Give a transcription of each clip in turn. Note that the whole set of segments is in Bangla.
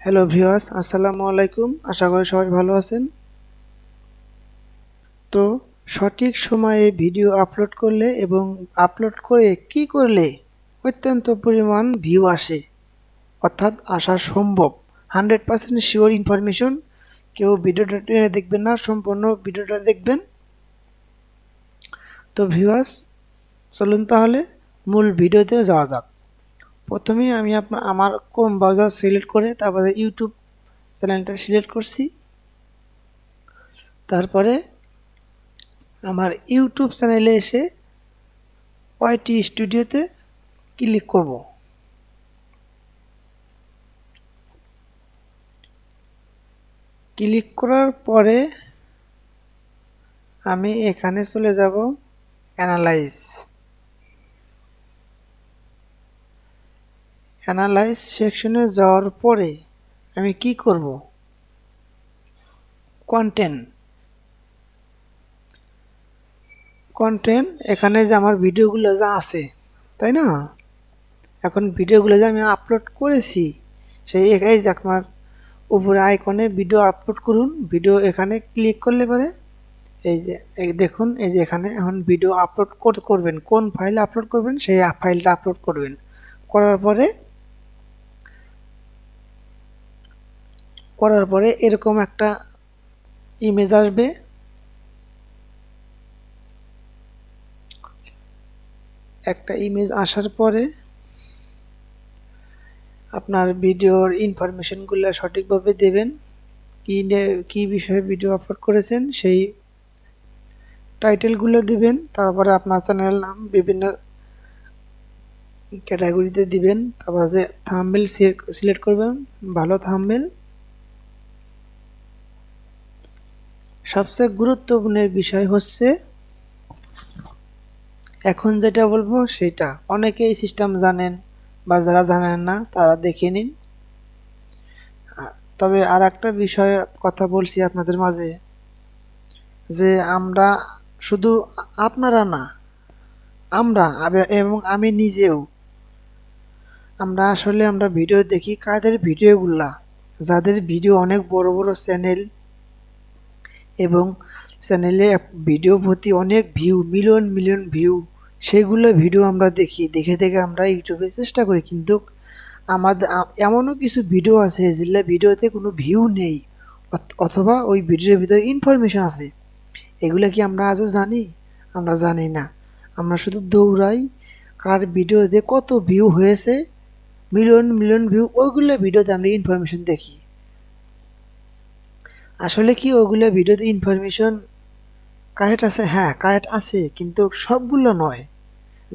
হ্যালো ভিউয়ার্স, আসসালামু আলাইকুম। আশা করি সবাই ভালো আছেন। তো সঠিক সময়ে ভিডিও আপলোড করলে এবং আপলোড করে কি করলে অত্যন্ত পরিমাণ ভিউ আসে, অর্থাৎ আসা সম্ভব। 100% শিওর ইনফরমেশন। কেউ ভিডিওটা টেনে দেখবেন না, সম্পূর্ণ ভিডিওটা দেখবেন। তো ভিউয়ার্স, চলুন তাহলে মূল ভিডিওতে যাওয়া যাক। প্রথমেই আমি আমার ক্রোম ব্রাউজার সিলেক্ট করে তারপরে ইউটিউব চ্যানেলটা সিলেক্ট করছি। তারপরে আমার ইউটিউব চ্যানেলে এসে ওয়াইটি স্টুডিওতে ক্লিক করব। ক্লিক করার পরে আমি এখানে চলে যাব অ্যানালাইজ সেকশনে যাওয়ার পরে আমি কি করব, কন্টেন্ট এখানে যে আমার ভিডিওগুলো যা আছে, তাই না? এখন ভিডিওগুলো যে আমি আপলোড করেছি সেই এই যে আপনার উপরে আইকনে ভিডিও আপলোড করুন, ভিডিও এখানে ক্লিক করলে পরে এই যে দেখুন, এই যে এখানে এখন ভিডিও আপলোড করবেন, কোন ফাইল আপলোড করবেন সেই ফাইলটা আপলোড করবেন। করার পরে এরকম একটা ইমেজ আসবে। একটা ইমেজ আসার পরে আপনার ভিডিওর ইনফরমেশনগুলো সঠিকভাবে দেবেন, কি বিষয়ে ভিডিও আপলোড করেছেন সেই টাইটেলগুলো দিবেন। তারপরে আপনার চ্যানেলের নাম বিভিন্ন ক্যাটাগরিতে দিবেন। তারপরে যে থাম্বনেল সিলেক্ট করবেন, ভালো থাম্বনেল। সবচেয়ে গুরুত্বপূর্ণ বিষয় হচ্ছে, এখন যেটা বলবো সেটা অনেকে এই সিস্টেম জানেন বা যারা জানেন না তারা দেখে নিন। তবে আর একটা বিষয় কথা বলছি আপনাদের মাঝে, যে আমরা শুধু আপনারা না, এবং আমি নিজেও, আমরা ভিডিও দেখি কাদের ভিডিওগুলা, যাদের ভিডিও অনেক বড় বড় চ্যানেল এবং চ্যানেলে ভিডিও প্রতি অনেক ভিউ, মিলিয়ন মিলিয়ন ভিউ, সেগুলো ভিডিও আমরা দেখি, দেখে দেখে আমরা ইউটিউবে চেষ্টা করি। কিন্তু আমাদের এমনও কিছু ভিডিও আছে যেগুলো ভিডিওতে কোনো ভিউ নেই, অথবা ওই ভিডিওর ভিতরে ইনফরমেশন আছে। এগুলো কি আমরা আজও জানি? আমরা জানি না। আমরা শুধু দৌড়াই কার ভিডিওতে কত ভিউ হয়েছে, মিলিয়ন মিলিয়ন ভিউ, ওইগুলো ভিডিওতে আমরা ইনফরমেশন দেখি। আসলে কি ওগুলো ভিডিওতে ইনফরমেশন কারেক্ট আছে? হ্যাঁ, কারেক্ট আছে, কিন্তু সবগুলো নয়।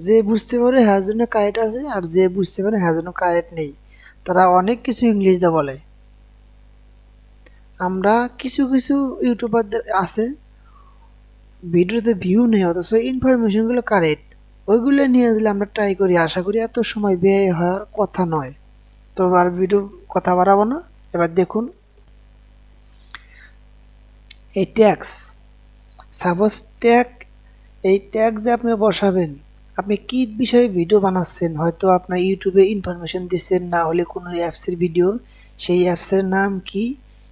যে বুঝতে পারে হ্যার জন্য কারেক্ট আছে, আর যে বুঝতে পারে হ্যার জন্য কারেক্ট নেই। তারা অনেক কিছু ইংলিশ দিয়ে বলে। আমরা কিছু কিছু ইউটিউবারদের আছে ভিডিওতে ভিউ নেই অথচ ইনফরমেশনগুলো কারেক্ট, ওইগুলো নিয়ে দিলে আমরা ট্রাই করি। আশা করি এত সময় ব্যয় হওয়ার কথা নয়। তো আর ভিডিও কথা বাড়াবো না, এবার দেখুন এই ট্যাক্স, সাপোজ এই ট্যাগ যে আপনি বসাবেন, আপনি কি বিষয়ে ভিডিও বানাচ্ছেন, হয়তো আপনার ইউটিউবে ইনফরমেশন দিচ্ছেন, না হলে কোনো অ্যাপসের ভিডিও, সেই অ্যাপসের নাম কি,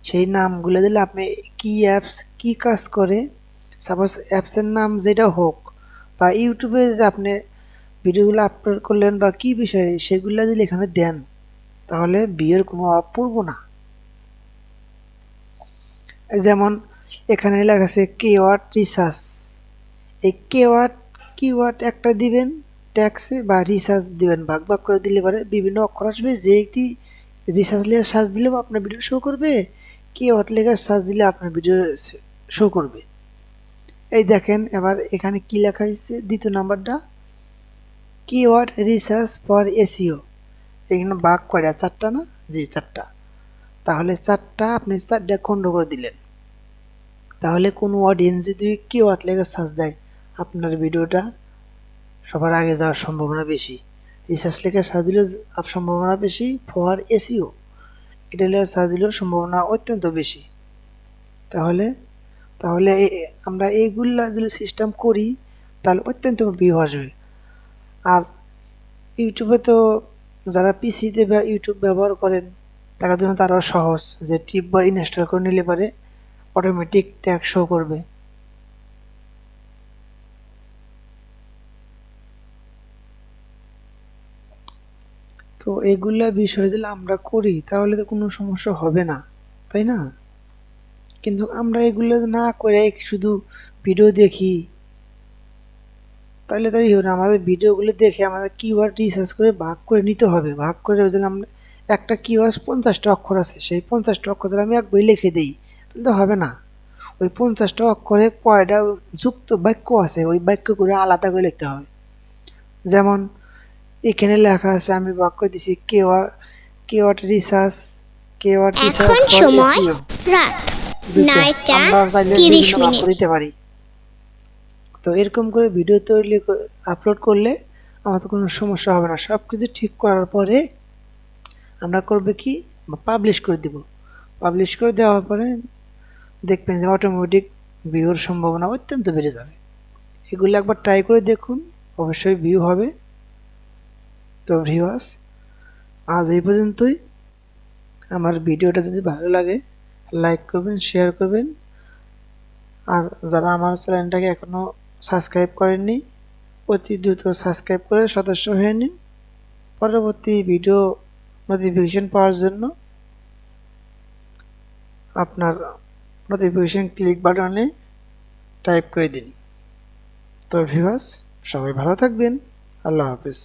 সেই নামগুলো দিলে আপনি কি অ্যাপস কি কাজ করে, সাপোজ অ্যাপসের নাম যেটা হোক, বা ইউটিউবে যে আপনি ভিডিওগুলো আপলোড করলেন বা কি বিষয়ে, সেগুলো যদি এখানে দেন তাহলে বিয়ের কোনো অভাব পড়বো না। যেমন এখানে লেখা আছে কিওয়ার্ড রিসার্চ, এই কিওয়ার্ড একটা দিবেন ট্যাক্সে, বা রিসার্চ দিবেন, ভাগ ভাগ করে দিলে পারে বিভিন্ন অক্ষর আসবে। যে একটি রিসার্চ লেখা সার্চ দিলেও আপনার ভিডিও শো করবে, কিওয়ার্ড লেখা সার্চ দিলে আপনার ভিডিও শো করবে। এই দেখেন এবার এখানে কি লেখা হয়েছে, দ্বিতীয় নাম্বারটা কিওয়ার্ড রিসার্চ ফর এসইও। এখানে ভাগ কয়টা? চারটা না? জি, চারটা। তাহলে চারটা, আপনি চারটা খণ্ড করে দিলেন। তাহলে কোনো অডিয়েন্স যদি কিওয়ার্ড লেখা সার্চ দেয়, আপনার ভিডিওটা সবার আগে যাওয়ার সম্ভাবনা বেশি। রিসার্চ লেখা সার্চ দিলেও সম্ভাবনা বেশি, ফর এসইও এটা লেখা সার্চ দিলেও সম্ভাবনা অত্যন্ত বেশি। তাহলে তাহলে আমরা এইগুলা যদি সিস্টেম করি তাহলে অত্যন্ত ভিউ আসবে। আর ইউটিউবে তো যারা পিসিতে বা ইউটিউব ব্যবহার করেন তার জন্য তারও সহজ যে টিপ বার ইনস্টল করে নিলে পারে অটোমেটিক ট্যাগ শো করবে। তো এগুলা বিষয় যদি আমরা করি তাহলে তো কোনো সমস্যা হবে না, তাই না? কিন্তু আমরা এগুলো না করে শুধু ভিডিও দেখি, তাহলে তো হবে না। আমাদের ভিডিওগুলো দেখে আমাদের কিওয়ার্ড রিসার্চ করে ভাগ করে নিতে হবে। ভাগ করে আমরা একটা কিওয়ার্ড 50টা অক্ষর আছে, সেই 50টা অক্ষর আমি এক বই লিখে দিই, তাহলে তো হবে না। ওই 50টা অক্ষরে কয়টা যুক্ত বাক্য আছে ওই বাক্য করে আলাদা করে লিখতে হবে। যেমন এখানে লেখা আছে, আমি বাক্য দিছি কেওয়ার্ড রিসার্চ, কেওয়ার্ড রিসার্চ এখন ফর সময় এসইও রাত দুইটা। 9টা আমরা চাইলে 30 বিভিন্ন বাক্য মিনিট। দিতে পারি। তো এরকম করে ভিডিও তৈরি আপলোড করলে আমাদের কোনো সমস্যা হবে না। সব কিছু ঠিক করার পরে আমরা করবে কি, পাবলিশ করে দিব। পাবলিশ করে দেওয়ার পরে দেখবেন যে অটোমেটিক ভিউর সম্ভাবনা অত্যন্ত বেড়ে যাবে। এগুলো একবার ট্রাই করে দেখুন, অবশ্যই ভিউ হবে। তো ভিউয়ার্স, আজ এই পর্যন্তই। আমার ভিডিওটা যদি ভালো লাগে লাইক করবেন, শেয়ার করবেন। আর যারা আমার চ্যানেলটাকে এখনও সাবস্ক্রাইব করেননি অতি দ্রুত সাবস্ক্রাইব করে সদস্য হয়ে নিন। পরবর্তী ভিডিও নোটিফিকেশন পাওয়ার জন্য আপনার নোটিফিকেশন ক্লিক বাটনে টাইপ করে দিন। তো ভিউয়ার্স, সবাই ভালো থাকবেন। আল্লাহ হাফেজ।